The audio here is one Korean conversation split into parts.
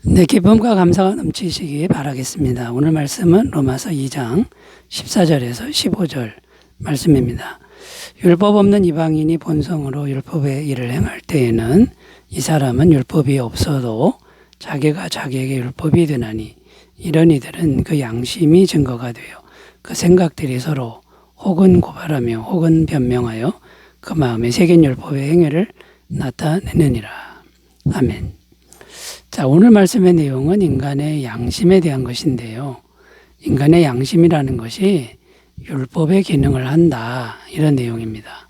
네, 기쁨과 감사가 넘치시기 바라겠습니다. 오늘 말씀은 로마서 2장 14절에서 15절 말씀입니다. 율법 없는 이방인이 본성으로 율법의 일을 행할 때에는 이 사람은 율법이 없어도 자기가 자기에게 율법이 되나니 이런 이들은 그 양심이 증거가 되어 그 생각들이 서로 혹은 고발하며 혹은 변명하여 그 마음에 새긴 율법의 행위를 나타내느니라. 아멘. 자, 오늘 말씀의 내용은 인간의 양심에 대한 것인데요. 인간의 양심이라는 것이 율법의 기능을 한다. 이런 내용입니다.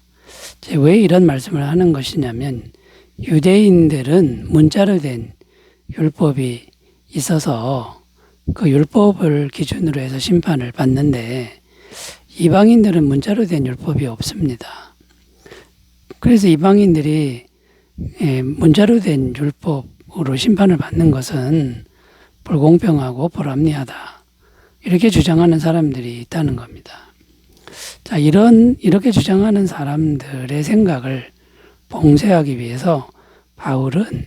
왜 이런 말씀을 하는 것이냐면 유대인들은 문자로 된 율법이 있어서 그 율법을 기준으로 해서 심판을 받는데 이방인들은 문자로 된 율법이 없습니다. 그래서 이방인들이 문자로 된 율법으로 심판을 받는 것은 불공평하고 불합리하다. 이렇게 주장하는 사람들이 있다는 겁니다. 자, 이렇게 주장하는 사람들의 생각을 봉쇄하기 위해서 바울은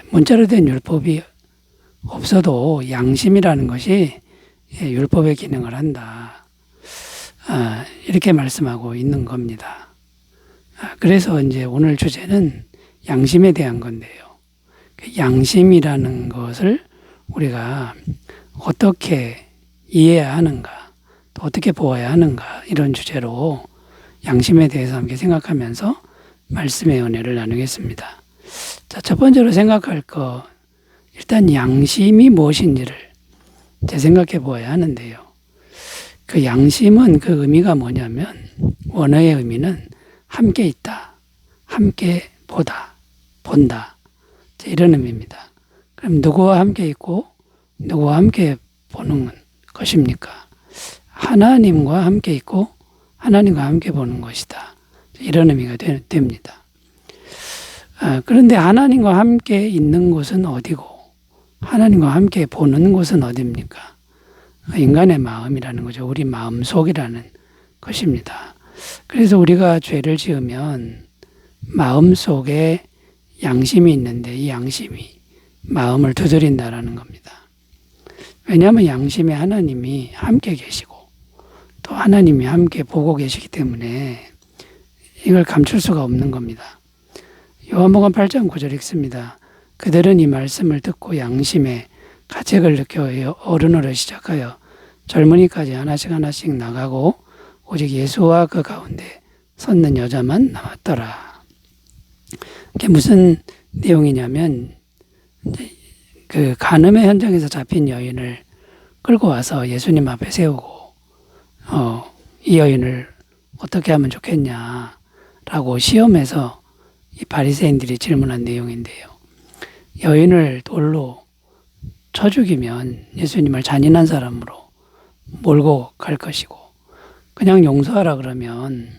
문자로 된 율법이 없어도 양심이라는 것이 율법의 기능을 한다. 이렇게 말씀하고 있는 겁니다. 그래서 이제 오늘 주제는 양심에 대한 건데요. 양심이라는 것을 우리가 어떻게 이해해야 하는가, 또 어떻게 보아야 하는가, 이런 주제로 양심에 대해서 함께 생각하면서 말씀의 은혜를 나누겠습니다. 자, 첫 번째로 생각할 거, 일단 양심이 무엇인지를 이제 생각해 보아야 하는데요. 그 양심은 그 의미가 뭐냐면, 원어의 의미는 함께 있다, 함께 보다, 본다, 이런 의미입니다. 그럼 누구와 함께 있고 누구와 함께 보는 것입니까? 하나님과 함께 있고 하나님과 함께 보는 것이다. 이런 의미가 됩니다. 그런데 하나님과 함께 있는 곳은 어디고 하나님과 함께 보는 곳은 어디입니까? 인간의 마음이라는 거죠. 우리 마음속이라는 것입니다. 그래서 우리가 죄를 지으면 마음속에 양심이 있는데 이 양심이 마음을 두드린다라는 겁니다. 왜냐하면 양심에 하나님이 함께 계시고 또 하나님이 함께 보고 계시기 때문에 이걸 감출 수가 없는 겁니다. 요한복음 8장 9절 읽습니다. 그들은 이 말씀을 듣고 양심에 가책을 느껴 어른으로 시작하여 젊은이까지 하나씩 나가고 오직 예수와 그 가운데 섰는 여자만 남았더라. 이게 무슨 내용이냐면 그 간음의 현장에서 잡힌 여인을 끌고 와서 예수님 앞에 세우고 이 여인을 어떻게 하면 좋겠냐라고 시험해서 이 바리새인들이 질문한 내용인데요. 여인을 돌로 쳐 죽이면 예수님을 잔인한 사람으로 몰고 갈 것이고 그냥 용서하라 그러면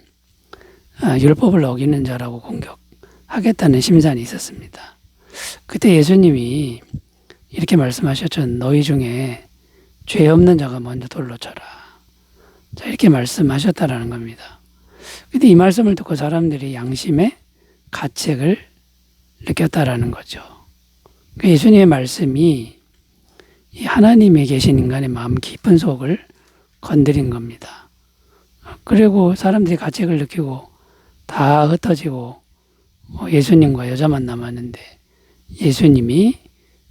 율법을 어기는 자라고 공격하겠다는 심산이 있었습니다. 그때 예수님이 이렇게 말씀하셨죠. 너희 중에 죄 없는 자가 먼저 돌로 쳐라. 자, 이렇게 말씀하셨다라는 겁니다. 근데 이 말씀을 듣고 사람들이 양심의 가책을 느꼈다라는 거죠. 예수님의 말씀이 이 하나님에 계신 인간의 마음 깊은 속을 건드린 겁니다. 그리고 사람들이 가책을 느끼고 다 흩어지고 예수님과 여자만 남았는데 예수님이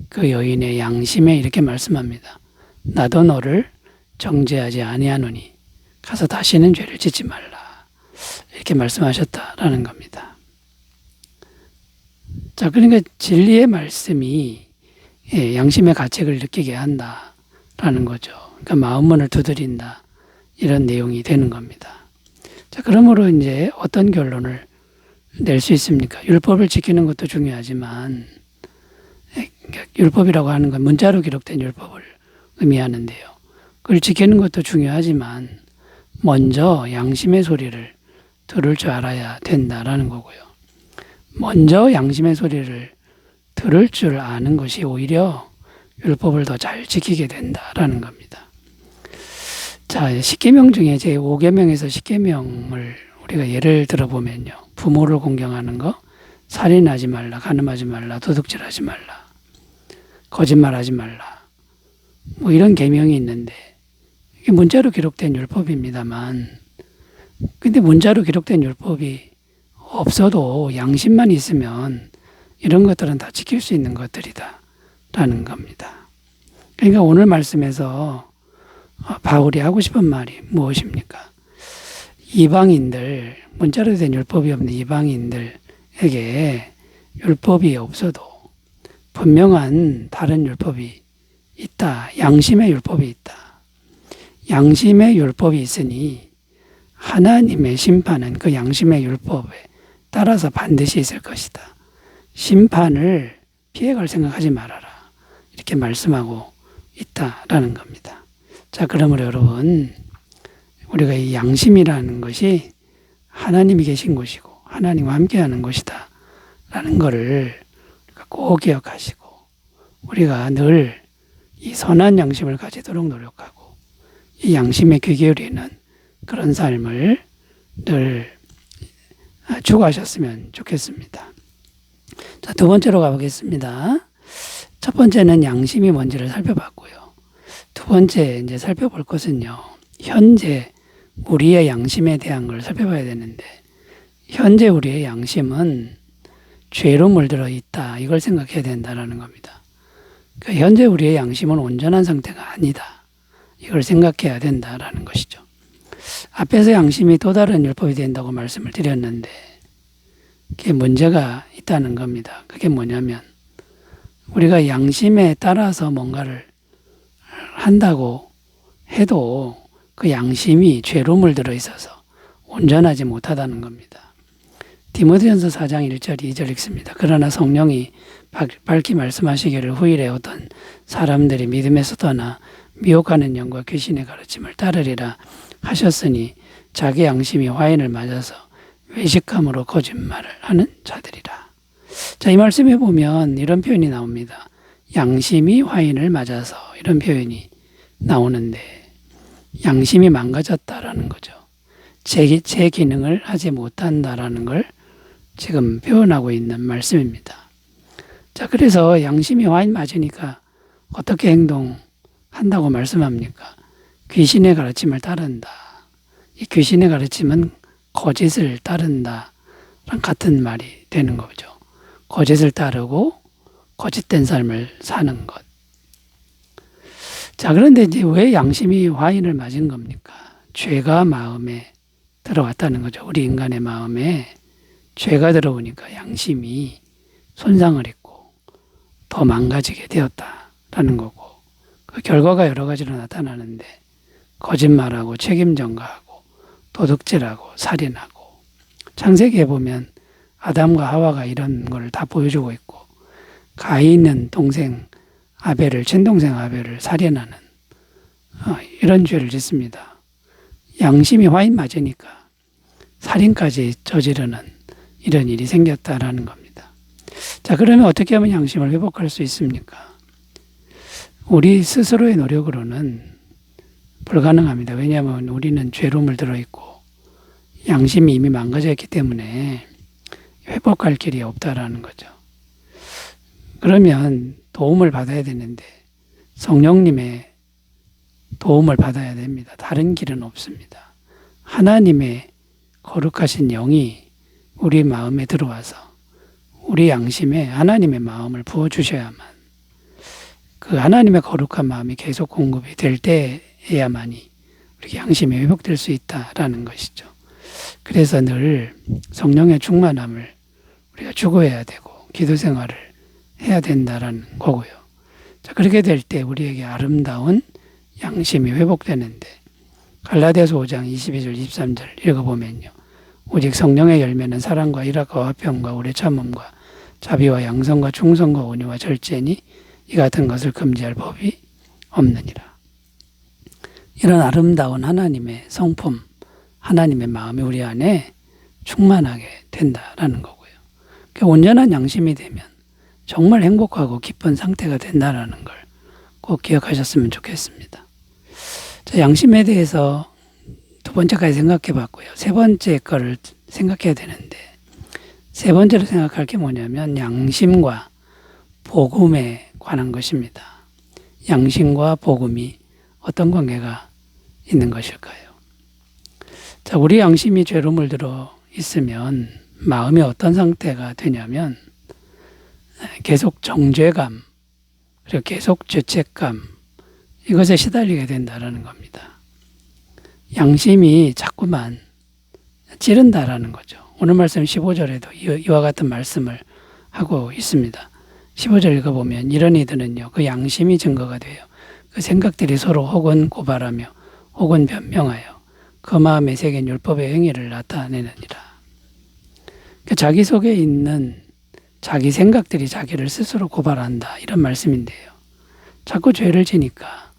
그 여인의 양심에 이렇게 말씀합니다. 나도 너를 정죄하지 아니하노니 가서 다시는 죄를 짓지 말라. 이렇게 말씀하셨다라는 겁니다. 자, 그러니까 진리의 말씀이 양심의 가책을 느끼게 한다라는 거죠. 그러니까 마음문을 두드린다. 이런 내용이 되는 겁니다. 자, 그러므로 이제 어떤 결론을 낼 수 있습니까? 율법을 지키는 것도 중요하지만 율법이라고 하는 건 문자로 기록된 율법을 의미하는데요. 그걸 지키는 것도 중요하지만 먼저 양심의 소리를 들을 줄 알아야 된다라는 거고요. 먼저 양심의 소리를 들을 줄 아는 것이 오히려 율법을 더 잘 지키게 된다라는 겁니다. 자, 십계명 중에 제 5계명에서 10계명을 우리가 예를 들어보면요. 부모를 공경하는 거, 살인하지 말라, 간음하지 말라, 도둑질하지 말라. 거짓말하지 말라. 뭐 이런 계명이 있는데 이게 문자로 기록된 율법입니다만, 근데 문자로 기록된 율법이 없어도 양심만 있으면 이런 것들은 다 지킬 수 있는 것들이다라는 겁니다. 그러니까 오늘 말씀에서 바울이 하고 싶은 말이 무엇입니까? 이방인들, 문자로 된 율법이 없는 이방인들에게 율법이 없어도 분명한 다른 율법이 있다. 양심의 율법이 있다. 양심의 율법이 있으니 하나님의 심판은 그 양심의 율법에 따라서 반드시 있을 것이다. 심판을 피해갈 생각하지 말아라. 이렇게 말씀하고 있다라는 겁니다. 자, 그러므로 여러분, 우리가 이 양심이라는 것이 하나님이 계신 곳이고 하나님과 함께하는 곳이다 라는 것을 꼭 기억하시고, 우리가 늘 이 선한 양심을 가지도록 노력하고 이 양심에 귀 기울이는 그런 삶을 늘 추구하셨으면 좋겠습니다. 자, 두 번째로 가보겠습니다. 첫 번째는 양심이 뭔지를 살펴봤고요. 두 번째 이제 살펴볼 것은요, 현재 우리의 양심에 대한 걸 살펴봐야 되는데, 현재 우리의 양심은 죄로 물들어 있다. 이걸 생각해야 된다는 겁니다. 그러니까 현재 우리의 양심은 온전한 상태가 아니다. 이걸 생각해야 된다는 것이죠. 앞에서 양심이 또 다른 율법이 된다고 말씀을 드렸는데 그게 문제가 있다는 겁니다. 그게 뭐냐면, 우리가 양심에 따라서 뭔가를 한다고 해도 그 양심이 죄로 물들어 있어서 온전하지 못하다는 겁니다. 디모데전서 4장 1절 2절 읽습니다. 그러나 성령이 밝히 말씀하시기를 후일에 어떤 사람들이 믿음에서 떠나 미혹하는 영과 귀신의 가르침을 따르리라 하셨으니 자기 양심이 화인을 맞아서 외식함으로 거짓말을 하는 자들이라. 자, 이 말씀에 보면 이런 표현이 나옵니다. 양심이 화인을 맞아서, 이런 표현이 나오는데 양심이 망가졌다라는 거죠. 제 기능을 하지 못한다라는 걸 지금 표현하고 있는 말씀입니다. 자, 그래서 양심이 화인 맞으니까 어떻게 행동한다고 말씀합니까? 귀신의 가르침을 따른다. 이 귀신의 가르침은 거짓을 따른다 랑 같은 말이 되는 거죠. 거짓을 따르고 거짓된 삶을 사는 것. 자, 그런데 이제 왜 양심이 화인을 맞은 겁니까? 죄가 마음에 들어왔다는 거죠. 우리 인간의 마음에 죄가 들어오니까 양심이 손상을 입고 더 망가지게 되었다라는 거고, 그 결과가 여러 가지로 나타나는데 거짓말하고 책임 전가하고 도둑질하고 살인하고, 창세기에 보면 아담과 하와가 이런 걸 다 보여주고 있고, 가인은 동생 아벨을, 친동생 아벨을 살인하는 이런 죄를 짓습니다. 양심이 화인 맞으니까 살인까지 저지르는 이런 일이 생겼다라는 겁니다. 자, 그러면 어떻게 하면 양심을 회복할 수 있습니까? 우리 스스로의 노력으로는 불가능합니다. 왜냐하면 우리는 죄로 물들어 있고 양심이 이미 망가져 있기 때문에 회복할 길이 없다라는 거죠. 그러면 도움을 받아야 되는데 성령님의 도움을 받아야 됩니다. 다른 길은 없습니다. 하나님의 거룩하신 영이 우리 마음에 들어와서 우리 양심에 하나님의 마음을 부어주셔야만, 그 하나님의 거룩한 마음이 계속 공급이 될 때에야만이 우리 양심이 회복될 수 있다라는 것이죠. 그래서 늘 성령의 충만함을 우리가 추구해야 되고 기도 생활을 해야 된다라는 거고요. 자, 그렇게 될 때 우리에게 아름다운 양심이 회복되는데, 갈라디아서 5장 22절 23절 읽어보면요, 오직 성령의 열매는 사랑과 희락과 화평과 오래 참음과 자비와 양성과 충성과 온유와 절제니 이 같은 것을 금지할 법이 없느니라. 이런 아름다운 하나님의 성품, 하나님의 마음이 우리 안에 충만하게 된다라는 거고요. 온전한 양심이 되면 정말 행복하고 기쁜 상태가 된다라는 걸 꼭 기억하셨으면 좋겠습니다. 자, 양심에 대해서 두 번째까지 생각해 봤고요. 세 번째 거를 생각해야 되는데, 세 번째로 생각할 게 뭐냐면 양심과 복음의 관한 것입니다. 양심과 복음이 어떤 관계가 있는 것일까요? 자, 우리 양심이 죄로 물들어 있으면 마음이 어떤 상태가 되냐면 계속 정죄감, 그리고 계속 죄책감, 이것에 시달리게 된다는 겁니다. 양심이 자꾸만 찌른다라는 거죠. 오늘 말씀 15절에도 이와 같은 말씀을 하고 있습니다. 15절 읽어보면 이런 이들은요, 그 양심이 증거가 돼요. 그 생각들이 서로 혹은 고발하며 혹은 변명하여 그 마음에 새긴 율법의 행위를 나타내느니라. 자기 속에 있는 자기 생각들이 자기를 스스로 고발한다, 이런 말씀인데요. 자꾸 죄를 지니까,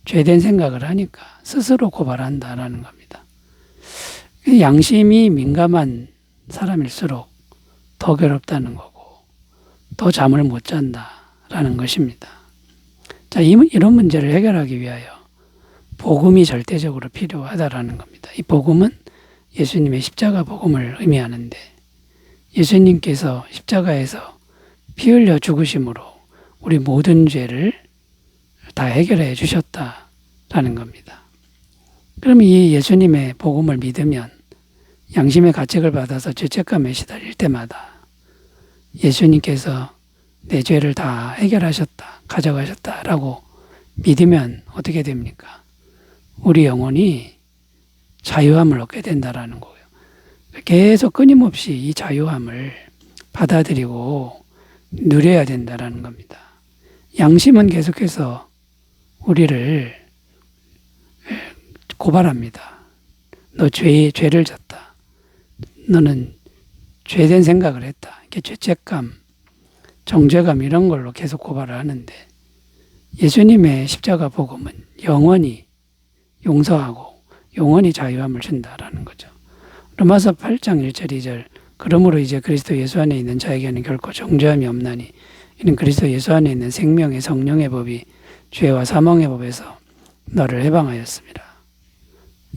죄된 생각을 하니까 스스로 고발한다라는 겁니다. 양심이 민감한 사람일수록 더 괴롭다는 거고, 더 잠을 못 잔다라는 것입니다. 자, 이런 문제를 해결하기 위하여 복음이 절대적으로 필요하다라는 겁니다. 이 복음은 예수님의 십자가 복음을 의미하는데, 예수님께서 십자가에서 피 흘려 죽으심으로 우리 모든 죄를 다 해결해 주셨다라는 겁니다. 그럼 이 예수님의 복음을 믿으면 양심의 가책을 받아서 죄책감에 시달릴 때마다 예수님께서 내 죄를 다 해결하셨다, 가져가셨다라고 믿으면 어떻게 됩니까? 우리 영혼이 자유함을 얻게 된다라는 거예요. 계속 끊임없이 이 자유함을 받아들이고 누려야 된다라는 겁니다. 양심은 계속해서 우리를 고발합니다. 너 죄를 졌다. 너는 죄된 생각을 했다. 이렇게 죄책감, 정죄감 이런 걸로 계속 고발을 하는데, 예수님의 십자가 복음은 영원히 용서하고 영원히 자유함을 준다라는 거죠. 로마서 8장 1절 2절 그러므로 이제 그리스도 예수 안에 있는 자에게는 결코 정죄함이 없나니 이는 그리스도 예수 안에 있는 생명의 성령의 법이 죄와 사망의 법에서 너를 해방하였습니다.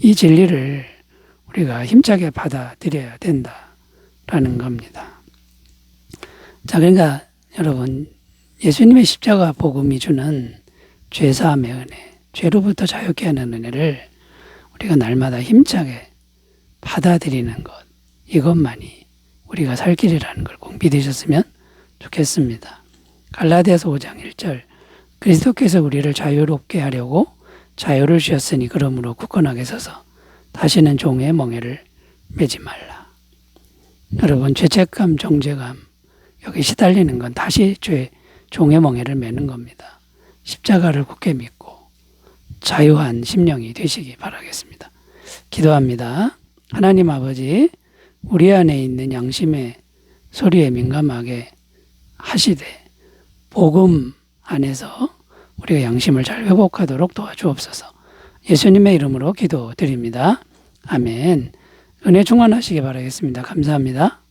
이 진리를 우리가 힘차게 받아들여야 된다라는 겁니다. 자, 그러니까 여러분, 예수님의 십자가 복음이 주는 죄사함의 은혜, 죄로부터 자유케 하는 은혜를 우리가 날마다 힘차게 받아들이는 것, 이것만이 우리가 살 길이라는 걸 꼭 믿으셨으면 좋겠습니다. 갈라디아서 5장 1절 그리스도께서 우리를 자유롭게 하려고 자유를 주셨으니 그러므로 굳건하게 서서 다시는 종의 멍에를 매지 말라. 여러분, 죄책감, 정죄감 여기 시달리는 건 다시 종의 멍에를 매는 겁니다. 십자가를 굳게 믿고 자유한 심령이 되시기 바라겠습니다. 기도합니다. 하나님 아버지, 우리 안에 있는 양심의 소리에 민감하게 하시되 복음 안에서 우리가 양심을 잘 회복하도록 도와주옵소서. 예수님의 이름으로 기도드립니다. 아멘. 은혜 충만하시기 바라겠습니다. 감사합니다.